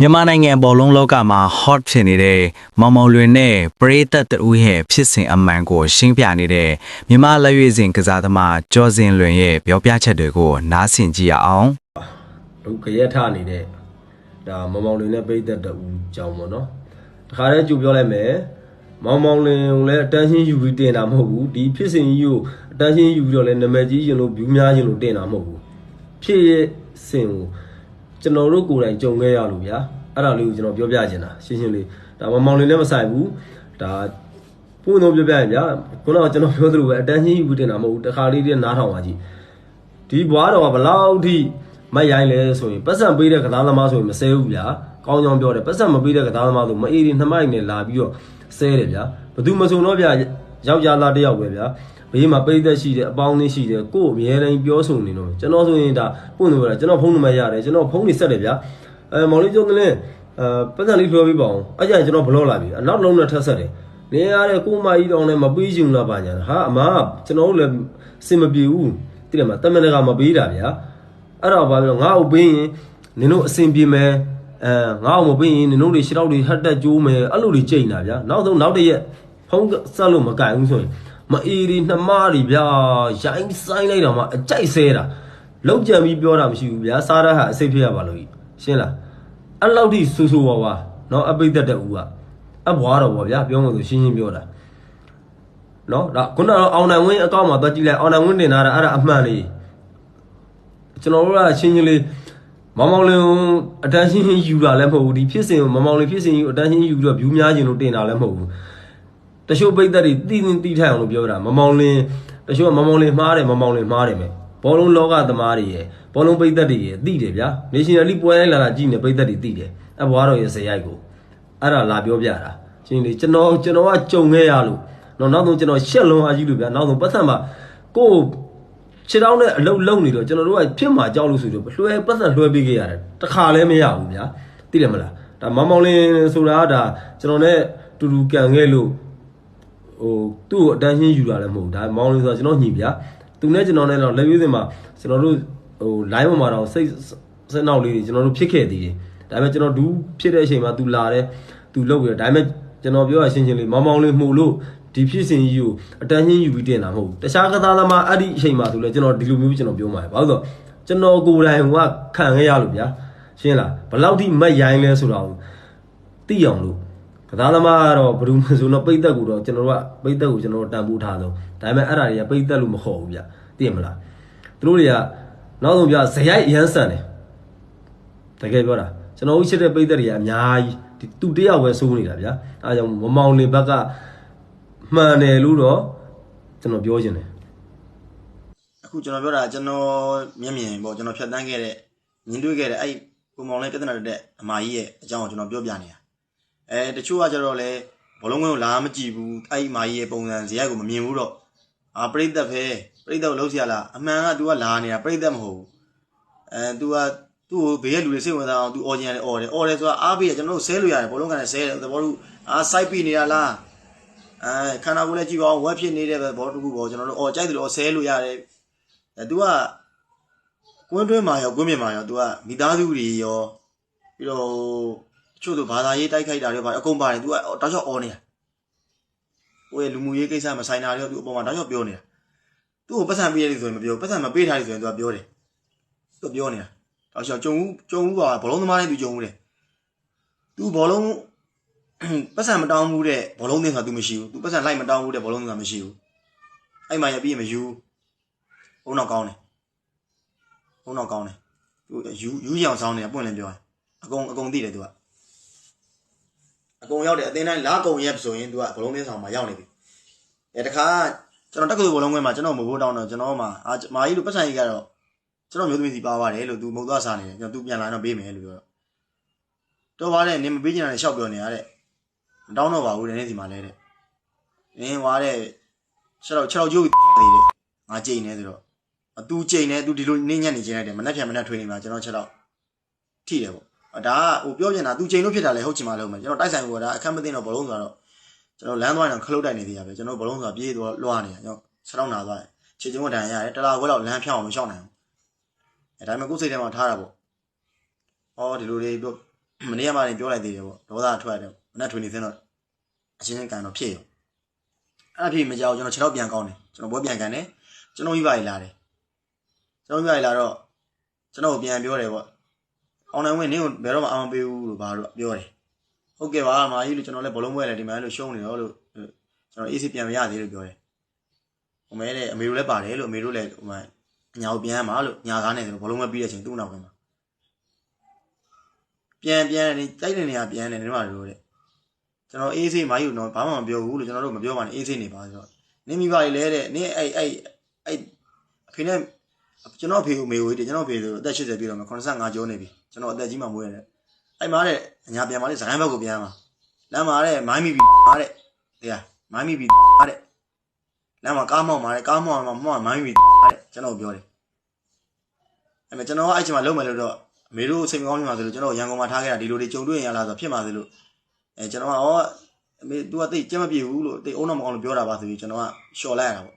မြန်မာနိုင်ငံဘောလုံးလောကမှာ hot ဖြစ်နေတဲ့မောင်မောင်လွင်နဲ့ပရိသတ်တူရဲ့ဖြစ်စဉ်အမှန်ကိုရှင်းပြနေတဲ့မြန်မာလက်ရွေးစင်ကစားသမားကျော်စင်လွင်ရဲ့ပြောပြချက်တွေကိုနားဆင်ကြည့်ရအောင် လူကြရက်ထနေတဲ့ဒါမောင်မောင်လွင်နဲ့ပရိသတ်တူကြောင်းပေါ့နော်တခါတည်းကြိုပြောလိုက်မယ်မောင်မောင်လွင်ကိုလည်းအတန်းရှင်းယူပြီးတင်တာမဟုတ်ဘူးဒီဖြစ်စဉ်ကြီးကိုအတန်းရှင်းယူပြီးတော့လည်းနာမည်ကြီးရင်လို့ view များရင်လို့တင်တာမဟုတ်ဘူးဖြစ်ရဲ့စဉ်ကိုကျွန်တော်တို့ကိုယ်တိုင်ကြုံခဲ့ရလို့ဗျာအဲ့ဒါလေးကိုကျွန်တော်ပြောပြချင်တာရှင်းရှင်းလေးဒါမောင်မောင်လွင်လည်းမဆိုင်ဘူးဒါပုံတော့ပြောပြရင်ဗျာခုနကကျွန်တော်ပြောသလိုပဲအတန်းရှင်းယူပြီးတင်တာမဟုတ်ဘူးတခါလေးတည်းနားထောင်ပါကြည့်ဒီဘွားတော်ကဘလောက်ထိမတ်ရိုင်းလဲဆိုရင်ပတ်စံပေးတဲ့ကစားသမားဆိုရင်မဆဲဘူးဗျာကောင်းကြောင်ပြောတယ်ပတ်စံမပေးတဲ့ကစားသမားဆိုမအေးဒီနှစ်မိုက်နဲ့လာပြီးတော့ဆဲတယ်ဗျာဘသူမဆုံတော့ဗျာယောက်ျားသားတစ်ယောက်ပဲဗျာဘေးမှာပိတ်သက်ရှိတယ်အပေါင်းလေးရှိတယ်ကို့အမြဲတမ်းပြောဆိုနေတော့ကျွန်တော်ဆိုရင်ဒါပွင့်လို့ရကျွန်တော်ဖုန်းနံပါတ်ရတယ်ကျွန်တော်ဖုန်းနေဆက်တယ်ဗျာမောင်လေးကျုံကလေးပတ်စံလေးပြောပြပါအောင်အဲ့ကြရင်ကျွန်တော်ဘလော့လာပြီနောက်လုံးနဲ့ထပ်ဆက်တယ်နေရတဲ့ကိုမကြီးတောင်းလည်းမပေးချင်လားပါညာဟာအမကျွန်တော်တို့လည်းစင်မပြေဘူးတိတယ်မှာတမန်တကာမပေးတာဗျာအဲ့တော့ဘာပြောငါ့ကိုပေးရင်နင်တို့အစင်ပြေမယ်ငါ့ကိုမပေးရင်နင်တို့တွေရှေ့တော့တွေဟတ်တက်ကျိုးမယ်အဲ့လိုတွေကြိတ်နေတာဗျာနောက်ဆုံးနောက်တစ်ရက်ဖုန်းဆက်လို့မကင်ဘူးဆိုရင်မအေးဒီနှမတွေဗျာရိုင်းဆိုင်လိုက်တော့မှအကြိုက်ဆဲတာလောက်ကြံပြီးပြောတာမရှိဘူးဗျာစားရဟာအစိတ်ဖြစ်ရပါလို့ရှင်းလားအဲ့လောက်ထိဆူဆူဝါဝါနော်အပိတ်သက်တဲ့ဦးကအဘွားတော်ပေါ့ဗျာပြောမှဆိုရှင်းရှင်းပြောတာနော်ဒါခုနကတော့အောင်နိုင်ဝင်းအကောင့်မှာသွားကြည့်လိုက်အောင်နိုင်ဝင်းတင်ထားတာအဲ့ဒါအမှန်လေးကျွန်တော်တို့ကရှင်းရှင်းလေးမောင်မောင်လင်းအတန်းရှင်းရှင်းယူတာလည်းမဟုတ်ဘူးဒီဖြစ်စဉ်ကိုမောင်မောင်လင်းဖြစ်စဉ်ကြီးကိုအတန်းရှင်းယူပြီးတော့ view များခြင်းလို့တင်တာလည်းမဟုတ်ဘူးတချို့ပိတ်သက်တွေတီးထိုင်အောင်လို့ပြောတာမောင်မောင်လင်းတချို့ကမောင်မောင်လင်းမှားတယ်မောင်မောင်လင်းမှားတယ်မယ်ဘောလုံးလောကသမားတွေရယ်ဘောလုံးပိတ်သက်တွေရယ်သိတယ်ဗျာ National League ပွဲတိုင်းလာကြည့်နေပိတ်သက်တွေသိတယ်အဘွားတော်ရဲ့ဇေယိုက်ကိုအဲ့ဒါလာပြောပြတာရှင်းလေကျွန်တော်ကကြုံခဲ့ရလို့နောက်ဆုံးကျွန်တော်ရှက်လုံးအားကြီးလို့ဗျာနောက်ဆုံးပတ်သက်မှာကိုခြေထောက်နဲ့အလုံးလုံးနေတော့ကျွန်တော်တို့ကဖြစ်မှာကြောက်လို့ဆိုတော့လွှဲပတ်သက်လွှဲပေးခဲ့ရတယ်တခါလည်းမရဘူးဗျာသိတယ်မလားဒါမောင်မောင်လင်းဆိုတာကဒါကျွန်တော်နဲ့တူတူကန်ခဲ့လို့ဟိုသူ့ကိုအတန်းရှင်းယူတာလည်းမဟုတ်ဒါမောင်လင်းဆိုတာကျွန်တော်ညီဗျာသူနဲ့ကျွန်တော်နဲ့တော့လက်ရွေးစင်မှာကျွန်တော်တို့ဟို line ပေါ်မှာတော့စိတ်နောက်လေးတွေကျွန်တော်တို့ဖြစ်ခဲ့သေးတယ်ဒါပေမဲ့ကျွန်တော်ဒူးဖြစ်တဲ့အချိန်မှာသူလာတယ်သူလုပ်ပြီးတော့ဒါပေမဲ့ကျွန်တော်ပြောရရှင်းရှင်းလေးမောင်မောင်လေးမှုလို့ဒီဖြစ်စဉ်ကြီးကိုအတန်းရှင်းယူပြီးတင်တာမဟုတ်ဘူးတခြားကစားသမားအဲ့ဒီအချိန်မှာဆိုလဲကျွန်တော်ဒီလိုမျိုးကျွန်တော်ပြောမှာဘာလို့ဆိုကျွန်တော်ကိုယ်တိုင်ကခံခဲ့ရလို့ဗျာရှင်းလားဘလောက်ထိမတ်ရိုင်းလဲဆိုတော့သိအောင်လို့ကစားသမားကတော့ဘယ်သူမှဆိုတော့ပိတ်သက်ကိုတော့ကျွန်တော်တို့ကပိတ်သက်ကိုကျွန်တော်တို့တန်ဖိုးထားတော့ဒါပေမဲ့အဲ့ဒါတွေကပိတ်သက်လို့မခေါ်ဘူးဗျာသိရမလားသူတို့တွေကနောက်ဆုံးဗျာဇယိုက်အရန်ဆန်တယ်တကယ်ပြောတာကျွန်တော်တို့ချစ်တဲ့ပိတ်သက်တွေကအများကြီးဒီသူတယောက်ပဲစိုးနေတာဗျာအဲဒါကြောင့်မမောင်လင်ဘက်ကမှန်တယ်လို့တော့ကျွန်တော်ပြောချင်တယ်အခုကျွန်တော်ပြောတာကျွန်တော်မျက်မြင်ပေါ့ကျွန်တော်ဖြတ်တန်းခဲ့တဲ့မြင်တွေ့ခဲ့တဲ့အဲ့ပုံမောင်လေးပြဿနာတဲ့အမကြီးရဲ့အကြောင်းကိုကျွန်တော်ပြောပြနေတာတချို့ကကျတော့လေဘလုံးကိုလာမကြည့်ဘူးအဲ့အမကြီးရဲ့ပုံစံဇယိုက်ကိုမမြင်ဘူးတော့ပရိသတ်ပဲပရိသတ်ကိုလုံးเสียလားအမှန်က तू ကလာနေတာပရိသတ်မဟုတ်ဘူးतू ကသူ့ကိုဘေးရဲ့လူတွေစိတ်ဝင်စားအောင် तू အော်ကျင်တယ်အော်တယ်ဆိုတာအားပေးရကျွန်တော်တို့ဆဲလို့ရတယ်ဘလုံးကလည်းဆဲတယ်သဘောတူစိုက်ပြီးနေတာလားခန္ဓာကိုယ်လည်းကြည့်ပါအောင်ဝက်ဖြစ်နေတဲ့ဘောတခုပေါ့ကျွန်တော်တို့ကြိုက်တယ်လို့ဆဲလို့ရတယ်तू ကကွင်းတွင်းမှာရောကွင်းပြင်မှာရော तू ကမိသားစုတွေရောပြီးတော့တချို့တို့ဘာသာရေးတိုက်ခိုက်တာတွေဘာအကုန်ပါတယ် तू ကတောက်လျှောက်အော်နေတာကိုယ့်ရဲ့လူမှုရေးကိစ္စမဆိုင်တာတွေ तू အပေါ်မှာတောက်လျှောက်ပြောနေတာသူ့ကိုပတ်စံပေးရတယ်ဆိုရင်မပြောပတ်စံမပေးထားတယ်ဆိုရင် तू ကပြောတယ် तू ပြောနေတာတောက်လျှောက်ကြုံဦးပါဘောလုံးသမားနဲ့ तू ကြုံဦးတယ် तू ဘောလုံးပတ်စံမတောင်းဘူးတဲ့ဘောလုံးသင်းဆိုတာ तू မရှိဘူး तू ပတ်စံလိုက်မတောင်းဘူးတဲ့ဘောလုံးသင်းဆိုတာမရှိဘူးအဲ့မှာရပြီးမယူဘုံတော့ကောင်းတယ် तू ယူရအောင်ဆောင်းနေတာပွင့်လင်းပြောရင်အကုန်သိတယ် तू ကအကုန်ရောက်တယ်အတင်းတိုင်းလာကုန်ရက်ဆိုရင် तू ကဘောလုံးသင်းဆောင်မှာရောက်နေပြီတခါကျွန်တော်တက္ကသိုလ်ဘောလုံးကွင်းမှာကျွန်တော်မဟုတ်တောင်းတော့ကျွန်တော်မှာမာကြီးတို့ပတ်စံကြီးကတော့ကျွန်တော်မျိုးသမီးစီပါပါတယ်လို့ तू မဟုတ်သွားစားနေတယ်ကျွန်တော် तू ပြန်လာတော့ပေးမယ်လို့ပြောတော့ပါတယ်နင်မပေးချင်တာနဲ့ရှောက်ပြောနေရတဲ့မတောင်းတော့ပါဘူးတဲ့နေ့စီမှာလဲတဲ့နင်ဟွာတဲ့6ကျိုးသေးတယ်ငါကြိတ်နေဆိုတော့ तू ကြိတ်နေ तू ဒီလိုနေညံ့နေခြင်းလိုက်တယ်မနှက်ဖြန်မနှက်ထွေးနေမှာကျွန်တော်6ထိတယ်ပေါ့ဒါကဟိုပြောချင်တာ तू ကြိတ်လို့ဖြစ်တာလေဟုတ်ချင်မှလို့မယ်ကျွန်တော်တိုက်ဆိုင်ဖို့ကဒါအခက်မသိတော့ဘောလုံးဆိုတော့ကျွန်တော်လမ်းသွားရင်ခလုတ်တိုက်နေသေးရပဲကျွန်တော်ဘောလုံးဆိုတာပြေးသွားလွှားနေတာကျွန်တော်6တောင်းနာသွားတယ်ခြေကျုံးတန်ရတယ်တလားခွဲလောက်လမ်းဖြောင်းအောင်မရှောက်နိုင်ဘူးဒါပေမဲ့ကိုယ်စိတ်ထဲမှာထားတာပေါ့ဒီလိုတွေ မနေ့ကမှလည်းပြောလိုက်သေးတယ်ပေါ့ဒေါသထွက်တယ်မနေ့ထွေနေစင်းတော့အချင်းချင်းကန်တော့ဖြစ်ရောအဲ့ဖြစ်မကြောက်ကျွန်တော်6တော့ပြန်ကောင်းတယ်ကျွန်တော်ပွဲပြန်ကန်တယ်ကျွန်တော်မိဘကြီးလာတယ်ကျွန်တော်မိဘကြီးလာတော့ကျွန်တော်ပြန်ပြောတယ်ပေါ့အောင်နိုင်ဝင်နင်းကိုဘယ်တော့မှအာမပေးဘူးလို့ဘာလို့ပြောတယ်ဟုတ်ကဲ့ပါမာကြီးလို့ကျွန်တော်လည်းဘောလုံးပွဲလည်းဒီမှာလို့ရှုံးနေတော့လို့ကျွန်တော် AC ပြန်မရသေးလို့ပြောတယ်ဟိုမဲတဲ့အမေတို့လည်းပါတယ်လို့အမေတို့လည်းဟိုမှာညာကိုပြန်မှာလို့ညာကားနေတယ်လို့ဘောလုံးပွဲပြီးတဲ့အချိန်သူ့နောက်ကမှာပြန်နေတိုက်တဲ့နေရာပြန်နေတယ်မှာလို့တဲ့ကျွန်တော် AC မာကြီးကတော့ဘာမှမပြောဘူးလို့ကျွန်တော်တို့မပြောပါနဲ့ AC နေပါဆိုတော့နင်းမိဘကြီးလဲတဲ့နင်းအဲ့အဖေနဲ့ကျွန်တော်ဖေကိုမေကိုတဲ့ကျွန်တော်ဖေဆိုအသက်80ပြည့်တော့မှ85ကျော်နေပြီကျွန်တော်အသက်ကြီးမှမွေးရတယ်အဲ့မှာတဲ့အညာပြန်มาတဲ့ဇိုင်းဘက်ကိုပြန်မှာလမ်းမှာတဲ့မိုင်းမိပြီမှာတဲ့တရားမိုင်းမိပြီတဲ့လမ်းမှာကားမောက်မှာတဲ့ကားမောက်မှာမိုင်းမိပြီတဲ့ကျွန်တော်ပြောတယ်အဲ့မဲ့ကျွန်တော်အဲ့ချိန်မှာလုံးမယ်လို့တော့အမေတို့စိတ်မကောင်းနေမှာဆိုလို့ကျွန်တော်ရန်ကုန်မှာထားခဲ့တာဒီလိုတွေကြုံတွေ့ရင်ရလားဆိုဖြစ်မှာဆိုလို့ကျွန်တော်ကဩအမေ तू ကတိတ်ကြက်မပြေဘူးလို့တိတ်အုံတော့မကောင်းလို့ပြောတာပါဆိုပြီးကျွန်တော်ကလျှော်လိုက်ရတာပေါ့